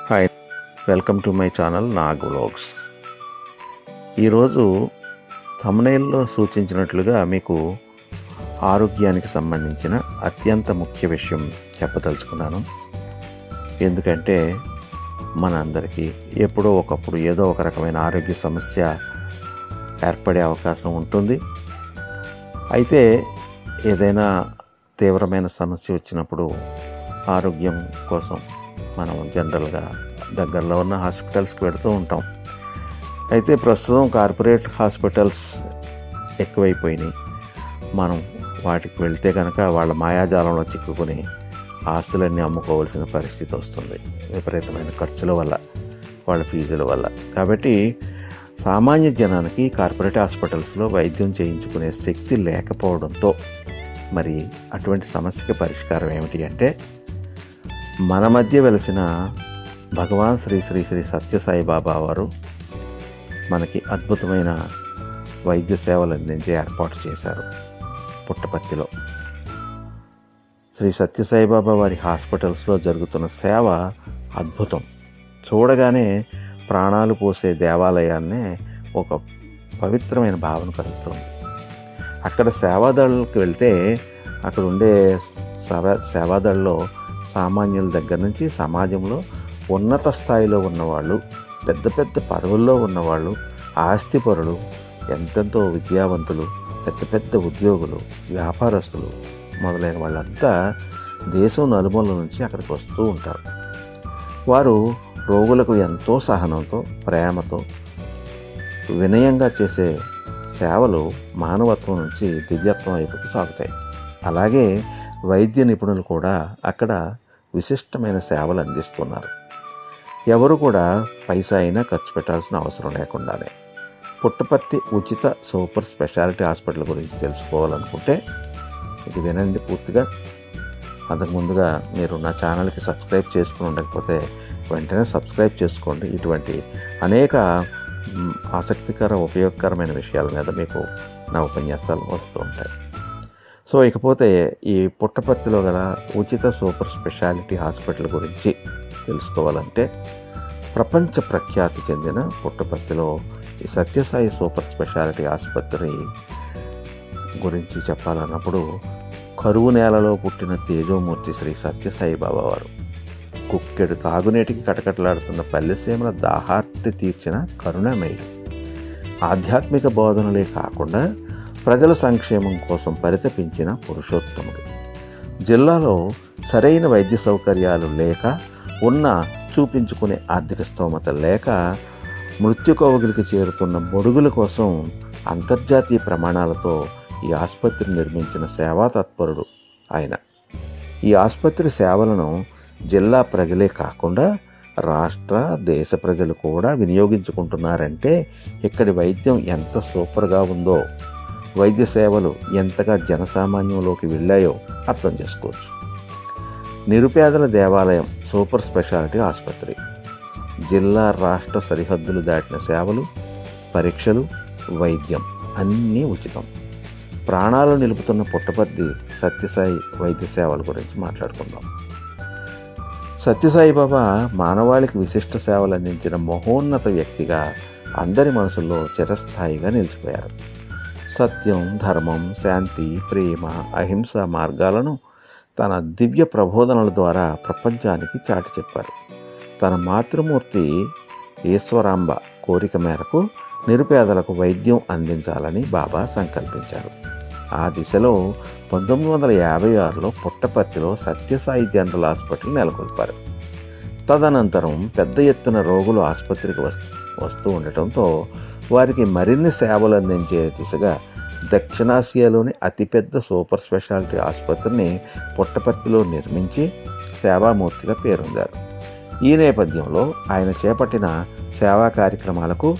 Hi, welcome to my channel Nag vlogs. ఈరోజు థంబ్నెయిల్లో సూచించినట్లుగా మీకు ఆరోగ్యానికి సంబంధించిన అత్యంత ముఖ్య విషయం చెప్పదలుచుకున్నాను. ఎందుకంటే మన అందరికీ ఎప్పుడో ఒకప్పుడు ఏదో ఒక రకమైన ఆరోగ్య సమస్య ఏర్పడే అవకాశం ఉంటుంది. అయితే ఏదైనా తీవ్రమైన సమస్య వచ్చినప్పుడు ఆరోగ్యం కోసం మనం జనరల్గా దగ్గరలో ఉన్న హాస్పిటల్స్కి వెళుతూ ఉంటాం. అయితే ప్రస్తుతం కార్పొరేట్ హాస్పిటల్స్ ఎక్కువైపోయినాయి. మనం వాటికి వెళ్తే కనుక వాళ్ళ మాయాజాలంలో చిక్కుకొని ఆస్తులన్నీ అమ్ముకోవాల్సిన పరిస్థితి వస్తుంది, విపరీతమైన ఖర్చుల వల్ల, వాళ్ళ ఫీజుల వల్ల. కాబట్టి సామాన్య జనానికి కార్పొరేట్ హాస్పిటల్స్లో వైద్యం చేయించుకునే శక్తి లేకపోవడంతో మరి అటువంటి సమస్యకి పరిష్కారం ఏమిటి అంటే, మన మధ్య వెలిసిన భగవాన్ శ్రీ శ్రీ శ్రీ సత్యసాయి బాబా వారు మనకి అద్భుతమైన వైద్య సేవలు అందించే ఏర్పాటు చేశారు. పుట్టపర్తిలో శ్రీ సత్యసాయి బాబా వారి హాస్పిటల్స్లో జరుగుతున్న సేవ అద్భుతం. చూడగానే ప్రాణాలు పోసే దేవాలయాన్నే ఒక పవిత్రమైన భావన కలుగుతుంది. అక్కడ సేవాదళ్ళకి వెళ్తే అక్కడ ఉండే సేవాదళ్ళలో సామాన్యుల దగ్గర నుంచి సమాజంలో ఉన్నత స్థాయిలో ఉన్నవాళ్ళు, పెద్ద పెద్ద పదవుల్లో ఉన్నవాళ్ళు, ఆస్తిపరులు, ఎంతెంతో విద్యావంతులు, పెద్ద పెద్ద ఉద్యోగులు, వ్యాపారస్తులు మొదలైన వాళ్ళంతా దేశం నలుమూలల నుంచి అక్కడికి వస్తూ ఉంటారు. వారు రోగులకు ఎంతో సహనంతో, ప్రేమతో, వినయంగా చేసే సేవలు మానవత్వం నుంచి దివ్యత్వం వైపుకి సాగుతాయి. అలాగే వైద్య నిపుణులు కూడా అక్కడ విశిష్టమైన సేవలు అందిస్తున్నారు. ఎవరు కూడా పైసా అయినా ఖర్చు పెట్టాల్సిన అవసరం లేకుండానే. పుట్టపర్తి ఉచిత సూపర్ స్పెషాలిటీ హాస్పిటల్ గురించి తెలుసుకోవాలనుకుంటే ఇది వినండి పూర్తిగా. అంతకుముందుగా మీరు నా ఛానల్కి సబ్స్క్రైబ్ చేసుకుని ఉండకపోతే వెంటనే సబ్స్క్రైబ్ చేసుకోండి. ఇటువంటి అనేక ఆసక్తికర ఉపయోగకరమైన విషయాల మీద మీకు నా ఉపన్యాసాలు వస్తూ ఉంటాయి. సో ఇకపోతే ఈ పుట్టపర్తిలో గల ఉచిత సూపర్ స్పెషాలిటీ హాస్పిటల్ గురించి తెలుసుకోవాలంటే, ప్రపంచ ప్రఖ్యాతి చెందిన పుట్టపర్తిలో ఈ సత్యసాయి సూపర్ స్పెషాలిటీ ఆసుపత్రి గురించి చెప్పాలన్నప్పుడు, కరువు నేలలో పుట్టిన తేజోమూర్తి శ్రీ సత్యసాయి బాబా వారు కుక్కెడు తాగునీటికి కటకటలాడుతున్న పల్లెసీమల దాహార్తి తీర్చిన కరుణామయుడు. ఆధ్యాత్మిక బోధనలే కాకుండా ప్రజల సంక్షేమం కోసం పరితపించిన పురుషోత్తముడు. జిల్లాలో సరైన వైద్య సౌకర్యాలు లేక, ఉన్న చూపించుకునే ఆర్థిక స్తోమత లేక మృత్యుకోవగిలికి చేరుతున్న బొడుగుల కోసం అంతర్జాతీయ ప్రమాణాలతో ఈ ఆసుపత్రి నిర్మించిన సేవా తత్పరుడు ఆయన. ఈ ఆసుపత్రి సేవలను జిల్లా ప్రజలే కాకుండా రాష్ట్ర, దేశ ప్రజలు కూడా వినియోగించుకుంటున్నారంటే ఇక్కడి వైద్యం ఎంత సూపర్గా ఉందో, వైద్య సేవలు ఎంతగా జనసామాన్యంలోకి వెళ్ళాయో అర్థం చేసుకోవచ్చు. నిరుపేదల దేవాలయం సూపర్ స్పెషాలిటీ ఆసుపత్రి. జిల్లా, రాష్ట్ర సరిహద్దులు దాటిన సేవలు, పరీక్షలు, వైద్యం అన్నీ ఉచితం. ప్రాణాలు నిలుపుతున్న పుట్టపర్తి సత్యసాయి వైద్య సేవల గురించి మాట్లాడుకుందాం. సత్యసాయి బాబా మానవాళికి విశిష్ట సేవలు అందించిన మహోన్నత వ్యక్తిగా అందరి మనసుల్లో చిరస్థాయిగా నిలిచిపోయారు. సత్యం, ధర్మం, శాంతి, ప్రేమ, అహింస మార్గాలను తన దివ్య ప్రబోధనల ద్వారా ప్రపంచానికి చాటి చెప్పారు. తన మాతృమూర్తి ఈశ్వరాంబ కోరిక మేరకు నిరుపేదలకు వైద్యం అందించాలని బాబా సంకల్పించారు. ఆ దిశలో 1956లో పుట్టపర్తిలో సత్యసాయి జనరల్ హాస్పిటల్ నెలకొల్పారు. తదనంతరం పెద్ద ఎత్తున రోగులు ఆసుపత్రికి వస్తూ ఉండటంతో వారికి మరిన్ని సేవలు అందించే దిశగా దక్షిణాసియాలోని అతిపెద్ద సూపర్ స్పెషాలిటీ ఆసుపత్రిని పుట్టపర్తిలో నిర్మించి సేవామూర్తిగా పేరొందారు. ఈ నేపథ్యంలో ఆయన చేపట్టిన సేవా కార్యక్రమాలకు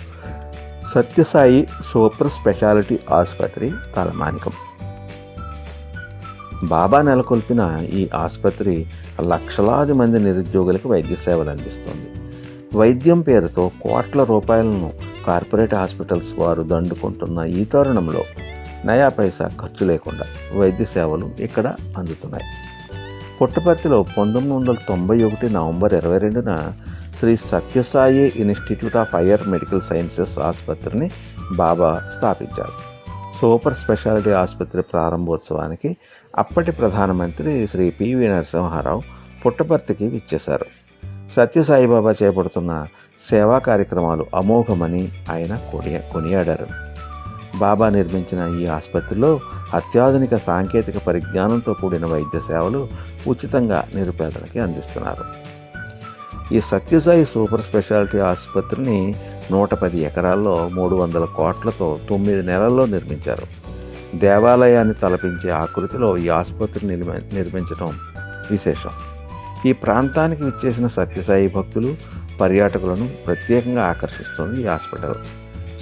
సత్యసాయి సూపర్ స్పెషాలిటీ ఆసుపత్రి తలమానికం. బాబా నెలకొల్పిన ఈ ఆసుపత్రి లక్షలాది మంది నిరుద్యోగులకు వైద్య సేవలు అందిస్తుంది. వైద్యం పేరుతో కోట్ల రూపాయలను కార్పొరేట్ హాస్పిటల్స్ వారు దండుకుంటున్న ఈ తరుణంలో నయా పైసా ఖర్చు లేకుండా వైద్య సేవలు ఇక్కడ అందుతున్నాయి. పుట్టపర్తిలో 1991 నవంబర్ 22న Sri Sathya Sai institute of higher medical sciences ఆసుపత్రిని బాబా స్థాపించారు. సూపర్ స్పెషాలిటీ ఆసుపత్రి ప్రారంభోత్సవానికి అప్పటి ప్రధానమంత్రి శ్రీ పివి నరసింహారావు పుట్టపర్తికి విచ్చేశారు. సత్యసాయిబాబా చేపడుతున్న సేవా కార్యక్రమాలు అమోఘమని ఆయన కొనియాడారు. బాబా నిర్మించిన ఈ ఆసుపత్రిలో అత్యాధునిక సాంకేతిక పరిజ్ఞానంతో కూడిన వైద్య సేవలు ఉచితంగా నిరుపేదలకి అందిస్తున్నారు. ఈ సత్యసాయి సూపర్ స్పెషాలిటీ ఆసుపత్రిని 110 ఎకరాల్లో 300 కోట్లతో 9 నెలల్లో నిర్మించారు. దేవాలయాన్ని తలపించే ఆకృతిలో ఈ ఆసుపత్రిని నిర్మించడం విశేషం. ఈ ప్రాంతానికి విచ్చేసిన సత్యసాయి భక్తులు, పర్యాటకులను ప్రత్యేకంగా ఆకర్షిస్తుంది ఈ హాస్పిటల్.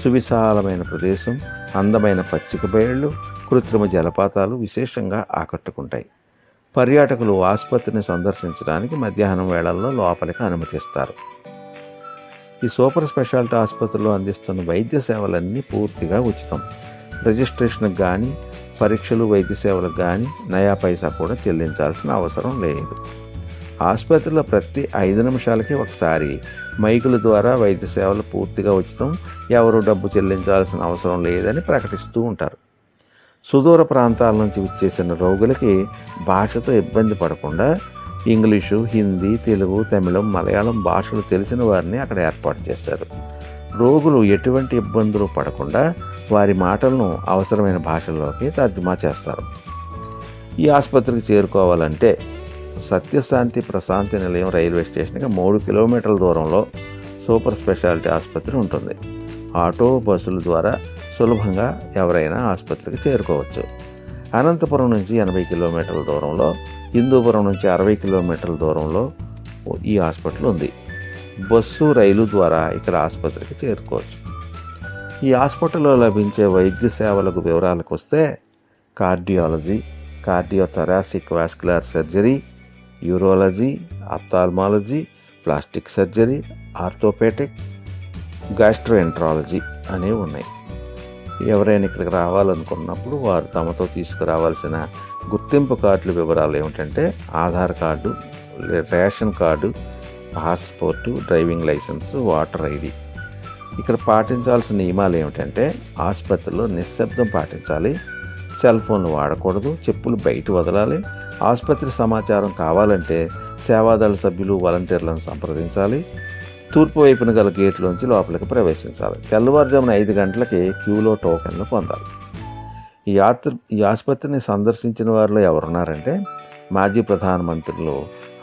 సువిశాలమైన ప్రదేశం, అందమైన పచ్చిక బయళ్ళు, కృత్రిమ జలపాతాలు విశేషంగా ఆకట్టుకుంటాయి. పర్యాటకులు ఆసుపత్రిని సందర్శించడానికి మధ్యాహ్నం వేళల్లో లోపలికి అనుమతిస్తారు. ఈ సూపర్ స్పెషాలిటీ ఆసుపత్రిలో అందిస్తున్న వైద్య సేవలన్నీ పూర్తిగా ఉచితం. రిజిస్ట్రేషన్కి కానీ, పరీక్షలు, వైద్య సేవలకు కానీ నయా పైసా కూడా చెల్లించాల్సిన అవసరం లేదు. ఆసుపత్రిలో ప్రతి 5 నిమిషాలకి ఒకసారి మైకుల ద్వారా వైద్య సేవలు పూర్తిగా ఉచితం, ఎవరు డబ్బు చెల్లించాల్సిన అవసరం లేదని ప్రకటిస్తూ ఉంటారు. సుదూర ప్రాంతాల నుంచి విచ్చేసిన రోగులకి భాషతో ఇబ్బంది పడకుండా ఇంగ్లీషు, హిందీ, తెలుగు, తమిళం, మలయాళం భాషలు తెలిసిన వారిని అక్కడ ఏర్పాటు చేశారు. రోగులు ఎటువంటి ఇబ్బందులు పడకుండా వారి మాటలను అవసరమైన భాషల్లోకి తర్జుమా చేస్తారు. ఈ ఆసుపత్రికి చేరుకోవాలంటే సత్యశాంతి ప్రశాంతి నిలయం రైల్వే స్టేషన్కి 3 కిలోమీటర్ల దూరంలో సూపర్ స్పెషాలిటీ ఆసుపత్రి ఉంటుంది. ఆటో, బస్సుల ద్వారా సులభంగా ఎవరైనా ఆసుపత్రికి చేరుకోవచ్చు. అనంతపురం నుంచి 80 కిలోమీటర్ల దూరంలో, హిందూపురం నుంచి 60 కిలోమీటర్ల దూరంలో ఈ హాస్పిటల్ ఉంది. బస్సు, రైలు ద్వారా ఇక్కడ ఆసుపత్రికి చేరుకోవచ్చు. ఈ హాస్పిటల్లో లభించే వైద్య సేవలకు వివరాలకు వస్తే cardiology, cardiothoracic vascular surgery, urology, ophthalmology, plastic surgery, orthopaedic, gastroenterology అనేవి ఉన్నాయి. ఎవరైనా ఇక్కడికి రావాలనుకున్నప్పుడు వారు తమతో తీసుకురావాల్సిన గుర్తింపు కార్డుల వివరాలు ఏమిటంటే Aadhaar card, ration card, passport, driving licence, voter ID. ఇక్కడ పాటించాల్సిన నియమాలు ఏమిటంటే ఆసుపత్రిలో నిశ్శబ్దం పాటించాలి, సెల్ ఫోన్లు వాడకూడదు, చెప్పులు బయట వదలాలి. ఆసుపత్రి సమాచారం కావాలంటే సేవాదళ సభ్యులు, వాలంటీర్లను సంప్రదించాలి. తూర్పు వైపున గల గేట్లోంచి లోపలికి ప్రవేశించాలి. తెల్లవారుజామున 5 గంటలకి క్యూలో టోకెన్లు పొందాలి. ఈ ఆసుపత్రిని సందర్శించిన వారిలో ఎవరున్నారంటే మాజీ ప్రధానమంత్రులు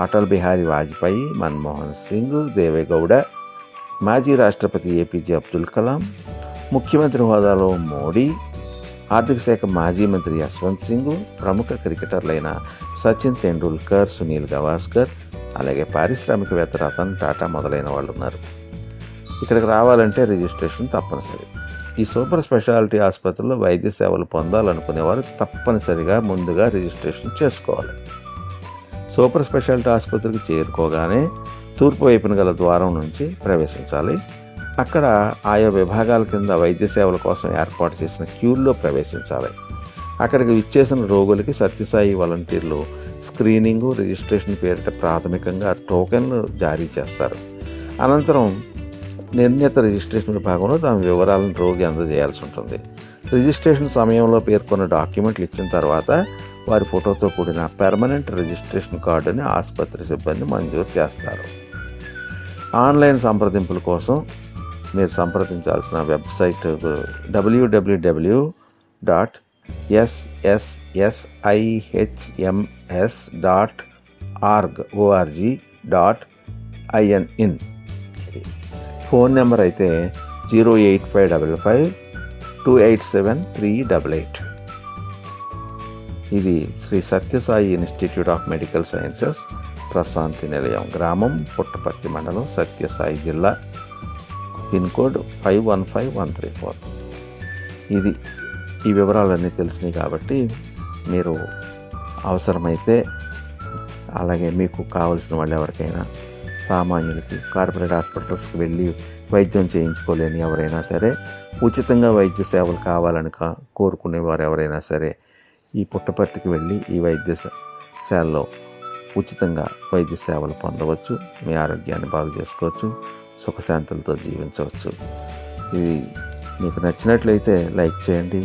అటల్ బిహారీ వాజ్పేయి, మన్మోహన్ సింగ్, దేవేగౌడ, మాజీ రాష్ట్రపతి ఏపీజే అబ్దుల్ కలాం, ముఖ్యమంత్రి హోదాలో మోడీ, ఆర్థిక శాఖ మాజీ మంత్రి యశ్వంత్ సింగ్, ప్రముఖ క్రికెటర్లైన సచిన్ తెండూల్కర్, సునీల్ గవాస్కర్, అలాగే పారిశ్రామికవేత్త రతన్ టాటా మొదలైన వాళ్ళు ఉన్నారు. ఇక్కడికి రావాలంటే రిజిస్ట్రేషన్ తప్పనిసరి. ఈ సూపర్ స్పెషాలిటీ ఆసుపత్రిలో వైద్య సేవలు పొందాలనుకునేవారు తప్పనిసరిగా ముందుగా రిజిస్ట్రేషన్ చేసుకోవాలి. సూపర్ స్పెషాలిటీ ఆసుపత్రికి చేరుకోగానే తూర్పు వైపున గల ద్వారం నుంచి ప్రవేశించాలి. అక్కడ ఆయా విభాగాల కింద వైద్య సేవల కోసం ఏర్పాటు చేసిన క్యూల్లో ప్రవేశించాలి. అక్కడికి విచ్చేసిన రోగులకి సత్యసాయి వాలంటీర్లు స్క్రీనింగు, రిజిస్ట్రేషన్ పేరిట ప్రాథమికంగా టోకెన్లు జారీ చేస్తారు. అనంతరం నిర్ణీత రిజిస్ట్రేషన్ విభాగంలో దాని వివరాలను రోగి అందజేయాల్సి ఉంటుంది. రిజిస్ట్రేషన్ సమయంలో పేర్కొన్న డాక్యుమెంట్లు ఇచ్చిన తర్వాత వారి ఫోటోతో కూడిన పెర్మనెంట్ రిజిస్ట్రేషన్ కార్డుని ఆసుపత్రి సిబ్బంది మంజూరు చేస్తారు. ఆన్లైన్ సంప్రదింపుల కోసం మీరు సంప్రదించాల్సిన వెబ్సైట్ www.sshms.org.in. ఫోన్ నెంబర్ అయితే 08555287388. ఇది Shri Sathya Sai institute of medical sciences Prashanti Nilayam, గ్రామం పుట్టపర్తి మండలం, సత్యసాయి జిల్లా, పిన్ కోడ్ 515134. ఈ వివరాలన్నీ తెలిసినాయి కాబట్టి మీరు అవసరమైతే, అలాగే మీకు కావలసిన వాళ్ళు ఎవరికైనా, సామాన్యులకి, కార్పొరేట్ హాస్పిటల్స్కి వెళ్ళి వైద్యం చేయించుకోలేని ఎవరైనా సరే, ఉచితంగా వైద్య సేవలు కావాలని కోరుకునేవారు ఎవరైనా సరే ఈ పుట్టపర్తికి వెళ్ళి ఈ వైద్యశాలలో ఉచితంగా వైద్య సేవలు పొందవచ్చు. మీ ఆరోగ్యాన్ని బాగు చేసుకోవచ్చు, సుఖశాంతులతో జీవించవచ్చు. ఇది మీకు నచ్చినట్లయితే లైక్ చేయండి,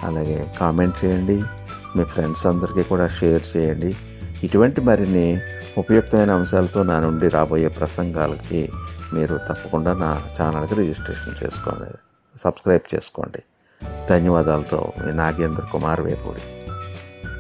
అలాగే కామెంట్ చేయండి, మీ ఫ్రెండ్స్ అందరికీ కూడా షేర్ చేయండి. ఇటువంటి మరిన్ని ఉపయుక్తమైన అంశాలతో నా నుండి రాబోయే ప్రసంగాలకి మీరు తప్పకుండా నా ఛానల్కి రిజిస్ట్రేషన్ చేసుకోండి, సబ్స్క్రైబ్ చేసుకోండి. ధన్యవాదాలతో మీ నాగేంద్ర కుమార్ వేపూరి.